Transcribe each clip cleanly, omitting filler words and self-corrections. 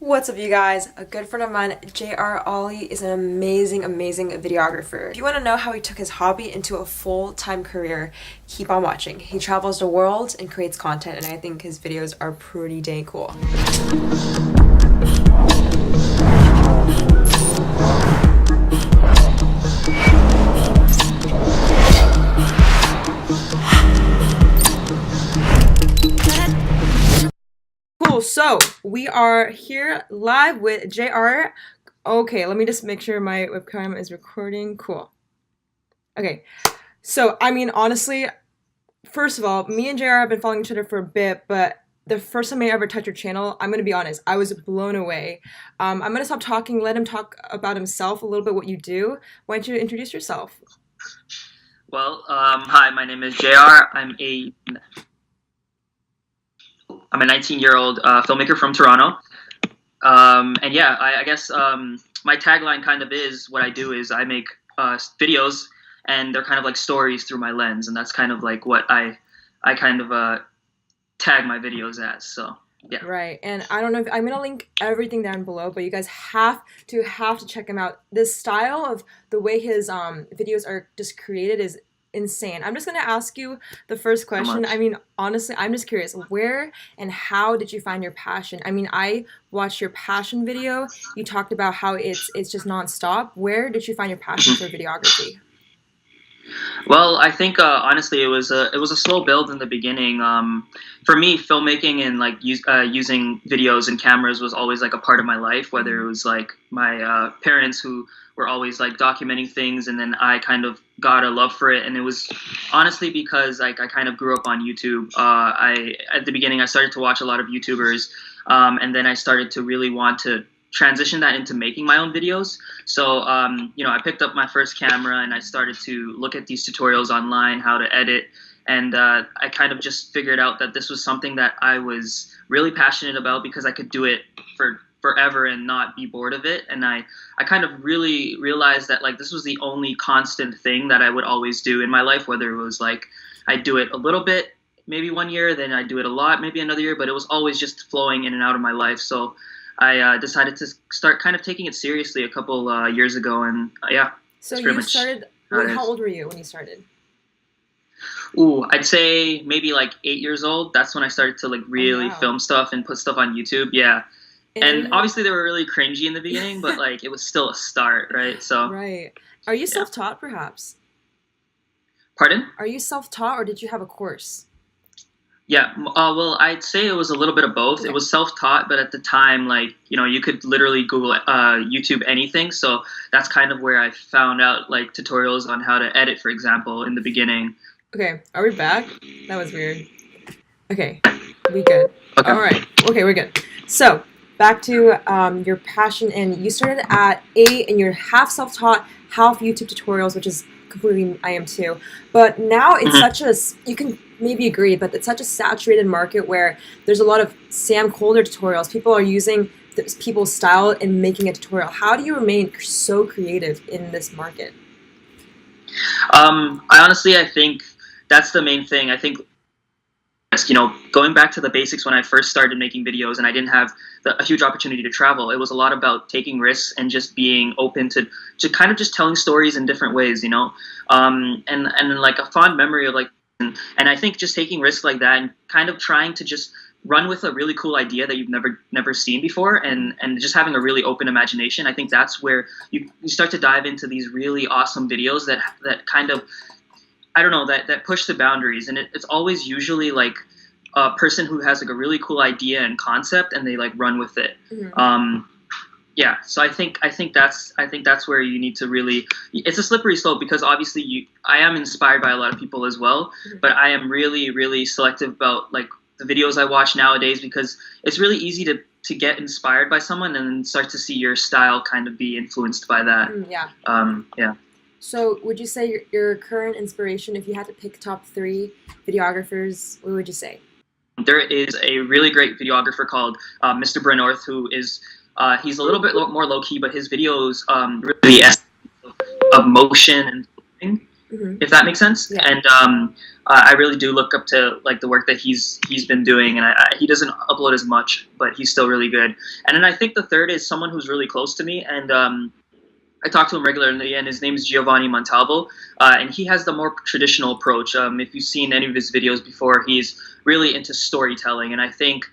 What's up, you guys? A good friend of mine, Alli, is an amazing videographer. If you want to know how he took his hobby into a full-time career, keep on watching. He travels the world and creates content, and I think his videos are pretty dang cool. Cool, so we are here live with JR. Okay, let me just make sure my webcam is recording. Cool. Okay, so I mean, honestly, first of all, me and JR have been following each other for a bit, but the first time I ever touched your channel, I'm gonna be honest, I was blown away. I'm gonna stop talking, let him talk about himself a little bit, what you do. Why don't you introduce yourself? Well, hi, my name is JR. I'm a 19-year-old filmmaker from Toronto. And yeah, I guess my tagline kind of is what I do is I make videos, and they're kind of like stories through my lens, and that's kind of like what I kind of tag my videos as. So yeah. Right, and I don't know if I'm gonna link everything down below, but you guys have to check him out. This style of the way his videos are just created is insane. I'm just gonna ask you the first question. I mean, honestly, I'm just curious, where and how did you find your passion? I mean, I watched your passion video. You talked about how it's just nonstop. Where did you find your passion for videography? Well, I think honestly, it was a slow build in the beginning. For me, filmmaking and like using videos and cameras was always like a part of my life. Whether it was like my parents who were always like documenting things, and then I kind of got a love for it. And it was honestly because like I kind of grew up on YouTube. At the beginning I started to watch a lot of YouTubers, and then I started to really want to transition that into making my own videos. So, you know, I picked up my first camera and I started to look at these tutorials online, how to edit. And I kind of just figured out that this was something that I was really passionate about because I could do it for forever and not be bored of it. And I kind of really realized that like this was the only constant thing that I would always do in my life, whether it was like I'd do it a little bit, maybe one year, then I'd do it a lot, maybe another year, but it was always just flowing in and out of my life. So I decided to start kind of taking it seriously a couple years ago, and yeah. So you started, how old were you when you started? Ooh, I'd say maybe like 8 years old. That's when I started to like really film stuff and put stuff on YouTube. Yeah. And obviously they were really cringy in the beginning, but like it was still a start, right? So right. Are you self-taught perhaps? Pardon? Are you self-taught or did you have a course? Yeah, well, I'd say it was a little bit of both. Okay. It was self-taught, but at the time, like, you know, you could literally Google YouTube anything. So that's kind of where I found out, like, tutorials on how to edit, for example, in the beginning. Okay, are we back? That was weird. Okay, we good. Okay. All right, okay, we're good. So, back to your passion, and you started at 8, and you're half self-taught, half YouTube tutorials, which is completely, I am too. But now it's such a, you can maybe agree, but it's such a saturated market where there's a lot of Sam Colder tutorials. People are using people's style and making a tutorial. How do you remain so creative in this market? I think that's the main thing. I think, you know, going back to the basics when I first started making videos and I didn't have a huge opportunity to travel, it was a lot about taking risks and just being open to kind of just telling stories in different ways, you know, and like a fond memory of like, and I think just taking risks like that and kind of trying to just run with a really cool idea that you've never seen before, and just having a really open imagination. I think that's where you start to dive into these really awesome videos that kind of, I don't know, that push the boundaries. And it's always usually like a person who has like a really cool idea and concept, and they like run with it. Yeah, so I think that's where you need to really. It's a slippery slope because obviously I am inspired by a lot of people as well, but I am really selective about like the videos I watch nowadays, because it's really easy to get inspired by someone and then start to see your style kind of be influenced by that. Yeah. So would you say your current inspiration, if you had to pick top 3 videographers, what would you say? There is a really great videographer called Mr. Brenorth, who is he's a little bit more low-key, but his videos really of motion and if that makes sense. Yeah. And I really do look up to like the work that he's been doing, and he doesn't upload as much, but he's still really good. And then I think the third is someone who's really close to me, and I talk to him regularly, and his name is Giovanni Montalvo, and he has the more traditional approach. If you've seen any of his videos before, he's really into storytelling, and I think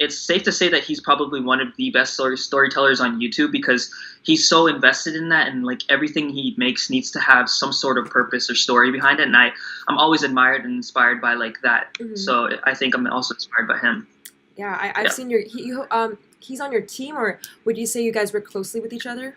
it's safe to say that he's probably one of the best storytellers on YouTube, because he's so invested in that, and like everything he makes needs to have some sort of purpose or story behind it. And I'm always admired and inspired by like that. So I think I'm also inspired by him. Yeah, I've seen he's on your team, or would you say you guys work closely with each other?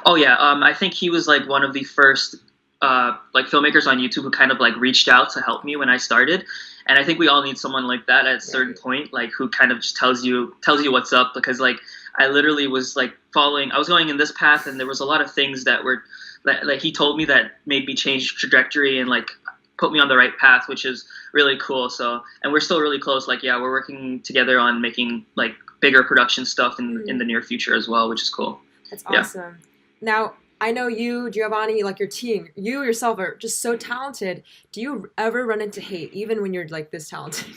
Oh yeah, I think he was like one of the first like filmmakers on YouTube who kind of like reached out to help me when I started. And I think we all need someone like that at a certain point, like who kind of just tells you what's up, because like I literally was like I was going in this path, and there was a lot of things that were like he told me that made me change trajectory and like put me on the right path, which is really cool. So, and we're still really close. Like, yeah, we're working together on making like bigger production stuff in the near future as well, which is cool. That's awesome. Yeah. Now, I know you, Giovanni, like your team, you yourself are just so talented. Do you ever run into hate, even when you're like this talented?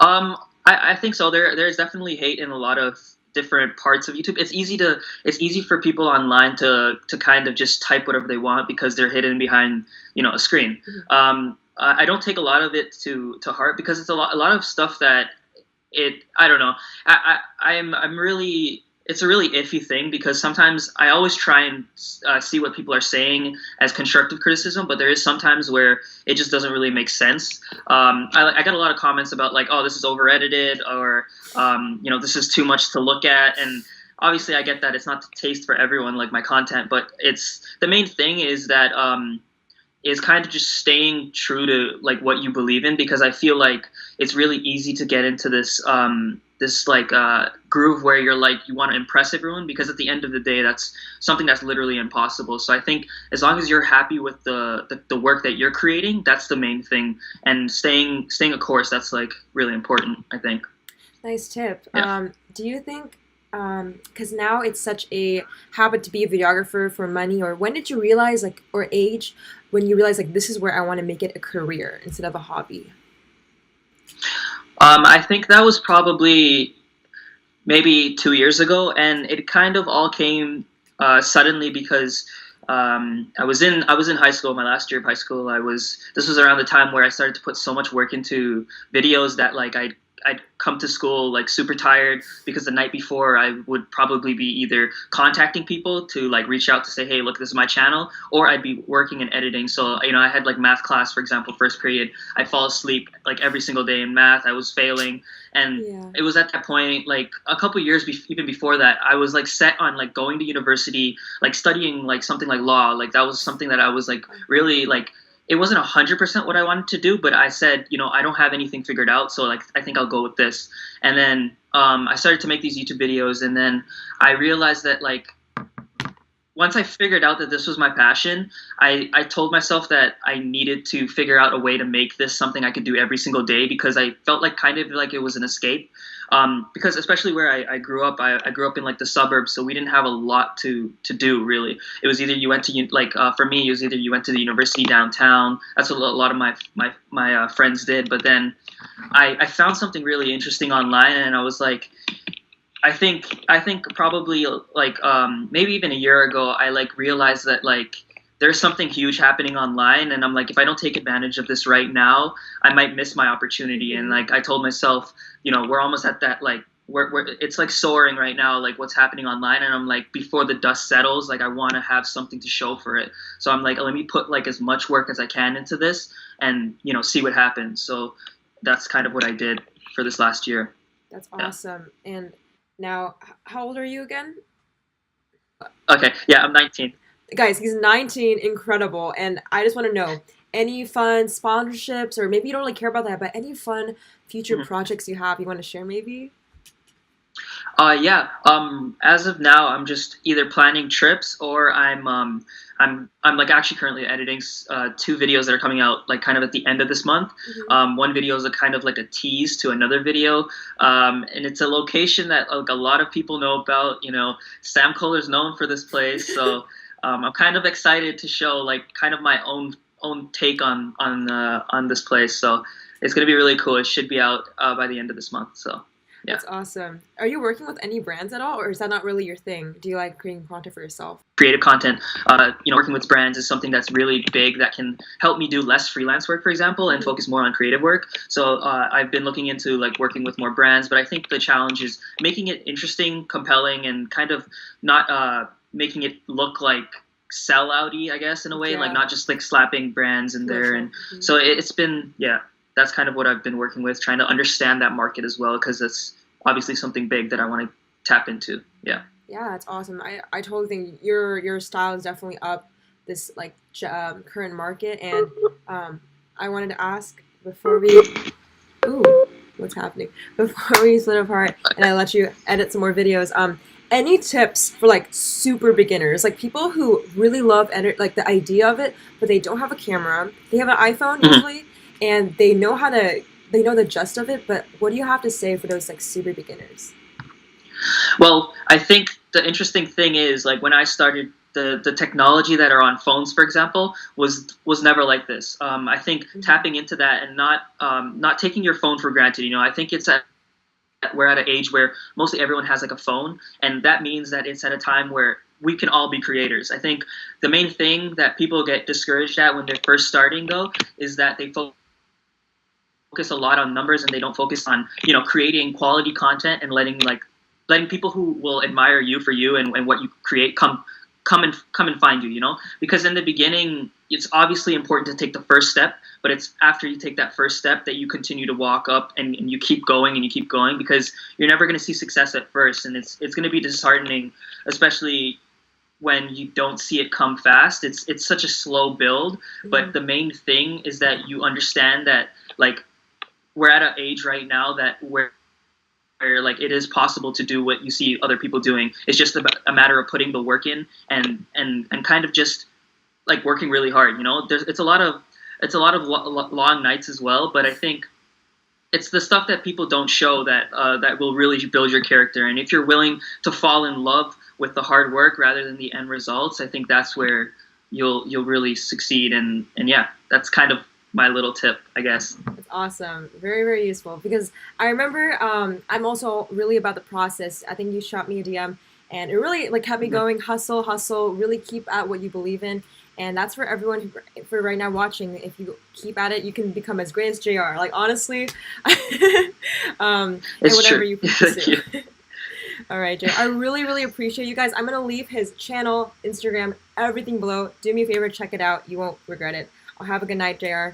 I think so. There's definitely hate in a lot of different parts of YouTube. It's easy for people online to kind of just type whatever they want because they're hidden behind, you know, a screen. I don't take a lot of it to heart, because it's a lot of stuff that I don't know. I'm really, it's a really iffy thing, because sometimes I always try and see what people are saying as constructive criticism, but there is sometimes where it just doesn't really make sense. I got a lot of comments about like, oh, this is over edited, or you know, this is too much to look at. And obviously I get that it's not the taste for everyone, like my content, but it's, the main thing is that is kind of just staying true to like what you believe in, because I feel like it's really easy to get into this this like groove where you're like, you want to impress everyone, because at the end of the day, that's something that's literally impossible. So I think as long as you're happy with the work that you're creating, that's the main thing, and staying a course, that's like really important, I think. Nice tip. Yeah. Do you think, because now it's such a habit to be a videographer for money, or when did you realize, like, or age when you realize like this is where I want to make it a career instead of a hobby? I think that was probably maybe 2 years ago, and it kind of all came suddenly, because I was in high school, my last year of high school. This was around the time where I started to put so much work into videos that like I'd come to school like super tired, because the night before I would probably be either contacting people to like reach out to say, hey, look, this is my channel, or I'd be working and editing. So, you know, I had like math class, for example, first period. I'd fall asleep like every single day in math. I was failing. And it was at that point, like a couple years even before that, I was like set on like going to university, like studying like something like law. Like that was something that I was like really like, it wasn't 100% what I wanted to do, but I said, you know, I don't have anything figured out, so like I think I'll go with this. And then I started to make these YouTube videos, and then I realized that like once I figured out that this was my passion, I told myself that I needed to figure out a way to make this something I could do every single day, because I felt like kind of like it was an escape. Because especially where I grew up, I grew up in like the suburbs, so we didn't have a lot to do really. It was either you went to like for me, it was either you went to the university downtown. That's what a lot of my friends did. But then I found something really interesting online, and I was like, I think probably like maybe even a year ago, I like realized that like there's something huge happening online, and I'm like, if I don't take advantage of this right now, I might miss my opportunity. And like I told myself, you know, we're almost at that like it's like soaring right now, like what's happening online, and I'm like, before the dust settles, like I want to have something to show for it. So I'm like, let me put like as much work as I can into this, and you know, see what happens. So that's kind of what I did for this last year. That's awesome. Yeah. And now, how old are you again? Okay, yeah, I'm 19. Guys, he's 19, incredible. And I just want to know, any fun sponsorships, or maybe you don't really care about that, but any fun future projects you have you want to share maybe? Yeah. As of now, I'm just either planning trips, or I'm like actually currently editing 2 videos that are coming out like kind of at the end of this month. One video is a kind of like a tease to another video, and it's a location that like a lot of people know about. You know, Sam Kohler's known for this place, so I'm kind of excited to show like kind of my own take on this place. So it's gonna be really cool. It should be out by the end of this month. So yeah. That's awesome. Are you working with any brands at all, or is that not really your thing? Do you like creating content for yourself? Creative content, working with brands is something that's really big that can help me do less freelance work, for example, and focus more on creative work. So I've been looking into like working with more brands, but I think the challenge is making it interesting, compelling, and kind of not making it look like sellouty, I guess, in a way, Yeah. like not just like slapping brands in there. And so it's been, yeah, that's kind of what I've been working with, trying to understand that market as well, because it's obviously something big that I want to tap into. Yeah. Yeah, that's awesome. I totally think your style is definitely up this like current market. And I wanted to ask before we, ooh, what's happening? Before we split apart and I let you edit some more videos. Any tips for like super beginners, like people who really love edit, like the idea of it, but they don't have a camera. They have an iPhone usually, and they know the gist of it. But what do you have to say for those like super beginners? Well, I think the interesting thing is like when I started, the technology that are on phones, for example, was never like this. I think tapping into that and not taking your phone for granted. You know, I think we're at an age where mostly everyone has like a phone, and that means that it's at a time where we can all be creators. I think the main thing that people get discouraged at when they're first starting, though, is that they focus a lot on numbers and they don't focus on, creating quality content and letting people who will admire you for you and what you create come and find you, because in the beginning it's obviously important to take the first step, but it's after you take that first step that you continue to walk up and you keep going and you keep going, because you're never going to see success at first, and it's going to be disheartening, especially when you don't see it come fast. It's such a slow build, but the main thing is that you understand that like we're at an age right now that where like it is possible to do what you see other people doing. It's just a matter of putting the work in and kind of just like working really hard. It's a lot of long nights as well, but I think it's the stuff that people don't show that will really build your character. And if you're willing to fall in love with the hard work rather than the end results, I think that's where you'll really succeed. And yeah, that's kind of my little tip, I guess. That's awesome. Very, very useful, because I remember I'm also really about the process. I think you shot me a DM and it really like kept me going. Hustle, really keep at what you believe in. And that's for everyone for right now watching. If you keep at it, you can become as great as JR. Like honestly, and whatever you pursue. All right, JR. I really, really appreciate you guys. I'm gonna leave his channel, Instagram, everything below. Do me a favor, check it out. You won't regret it. I'll have a good night, JR.